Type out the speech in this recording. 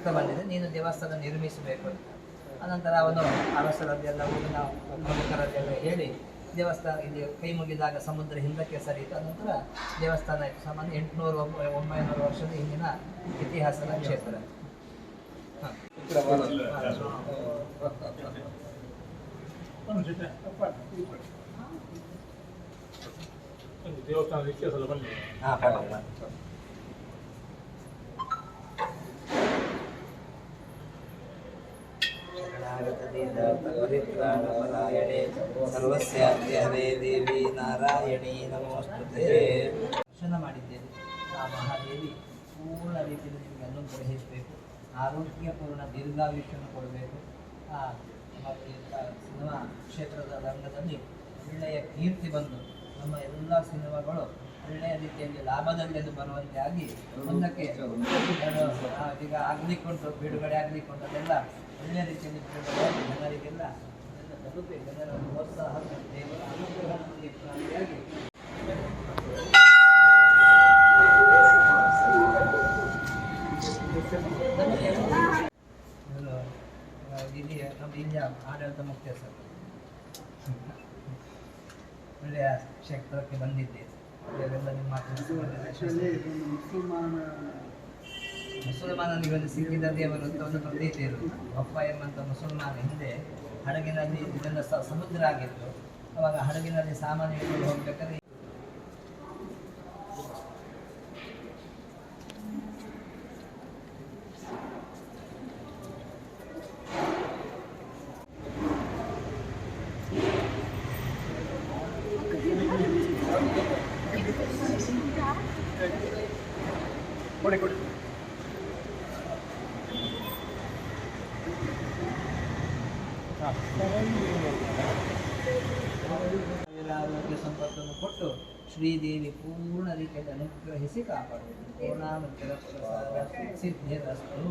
ಸೂಕ್ತ ಬಂದಿದೆ, ನೀನು ದೇವಸ್ಥಾನ ನಿರ್ಮಿಸಬೇಕು ಅಂತ. ಅನಂತರ ಅವನು ಅರಸರದ್ದೆಲ್ಲ ಊರಿನ ಪ್ರಮುಖರದ್ದೆಲ್ಲ ಹೇಳಿ ದೇವಸ್ಥಾನ ಇಲ್ಲಿ ಕೈ ಮುಗಿದಾಗ ಸಮುದ್ರ ಹಿಂದಕ್ಕೆ ಸರಿಯಿತು. ಅನಂತರ ದೇವಸ್ಥಾನ ಆಯಿತು. ಸಾಮಾನ್ಯ 800-900 ವರ್ಷದ ಹಿಂದಿನ ಇತಿಹಾಸದ ಕ್ಷೇತ್ರ. ದೇವಸ್ಥಾನದ ಇತಿಹಾಸ ಬನ್ನಿ. ಸರ್ವಸ್ಯಾದ್ಯ ಹರೇ ದೇವಿ ನಾರಾಯಣಿ ನಮೋಸ್ತುತೇ. ದರ್ಶನ ಮಾಡಿದ್ದೇವೆ. ಆ ಮಹಾದೇವಿ ಪೂರ್ಣ ರೀತಿಯಲ್ಲಿ ನಿಮಗೆ ಅನುಗ್ರಹಿಸಬೇಕು, ಆರೋಗ್ಯಪೂರ್ಣ ದೀರ್ಘಾಯುಷ್ಯವನ್ನು ಕೊಡಬೇಕು. ಸಿನಿಮಾ ಕ್ಷೇತ್ರದ ರಂಗದಲ್ಲಿ ಒಳ್ಳೆಯ ಕೀರ್ತಿ ಬಂದು ನಮ್ಮ ಎಲ್ಲ ಸಿನಿಮಾಗಳು ಒಳ್ಳೆಯ ರೀತಿಯಲ್ಲಿ ಲಾಭದಲ್ಲಿ ಬರುವಂತೆ ಆಗಿ ಮುಂದಕ್ಕೆ ಈಗ ಆಗಲಿಕ್ಕೊಂಡು ಬಿಡುಗಡೆ ಆಗಲಿಕ್ಕೊಂಡು ಅದೆಲ್ಲ ಒಳ್ಳೆಯ ರೀತಿಯಲ್ಲಿ ಬಿಡುಗಡೆ ಜನರಿಗೆಲ್ಲ ತಲುಪಿ ಜನರ ಪ್ರೋತ್ಸಾಹ ದೇವರ ಅನುಗ್ರಹದಲ್ಲಿ ಪ್ರಾಪ್ತಿಯಾಗಿ ನಮ್ಮ ಇಂಡಿಯಾ ಆಡಳಿತ ಮುಖ್ಯಸ್ಥರು ಒಳ್ಳೆಯ ಕ್ಷೇತ್ರಕ್ಕೆ ಬಂದಿದ್ದೇವೆ. ಇವೆಲ್ಲ ನಿಮ್ಮ ಮುಸಲ್ಮಾನನಿಗೆ ಒಂದು ಸಿಕ್ಕಿದ ದೇವರು ಅಂತ ಒಂದು ಪ್ರತೀತಿ ಇರುವುದು. ಅಪ್ಪ ಎಂಬಂಥ ಮುಸಲ್ಮಾನ ಹಿಂದೆ ಹಡಗಿನಲ್ಲಿ ಇದೆಲ್ಲ ಸಮುದ್ರ ಆಗಿತ್ತು. ಅವಾಗ ಹಡಗಿನಲ್ಲಿ ಸಾಮಾನು ಹಿಡಿದು ಹೋಗ್ಬೇಕಾದ್ರೆ ಕೊಡಿ ಆರೋಗ್ಯ ಸಂಪತ್ತನ್ನು ಕೊಟ್ಟು ಶ್ರೀದೇವಿ ಪೂರ್ಣ ರೀತಿಯಲ್ಲಿ ಅನುಗ್ರಹಿಸಿ ಕಾಪಾಡಬೇಕು. ಪೂರ್ಣಾನುಗ್ರಹ ಸಿದ್ಧಿರಸ್ತು.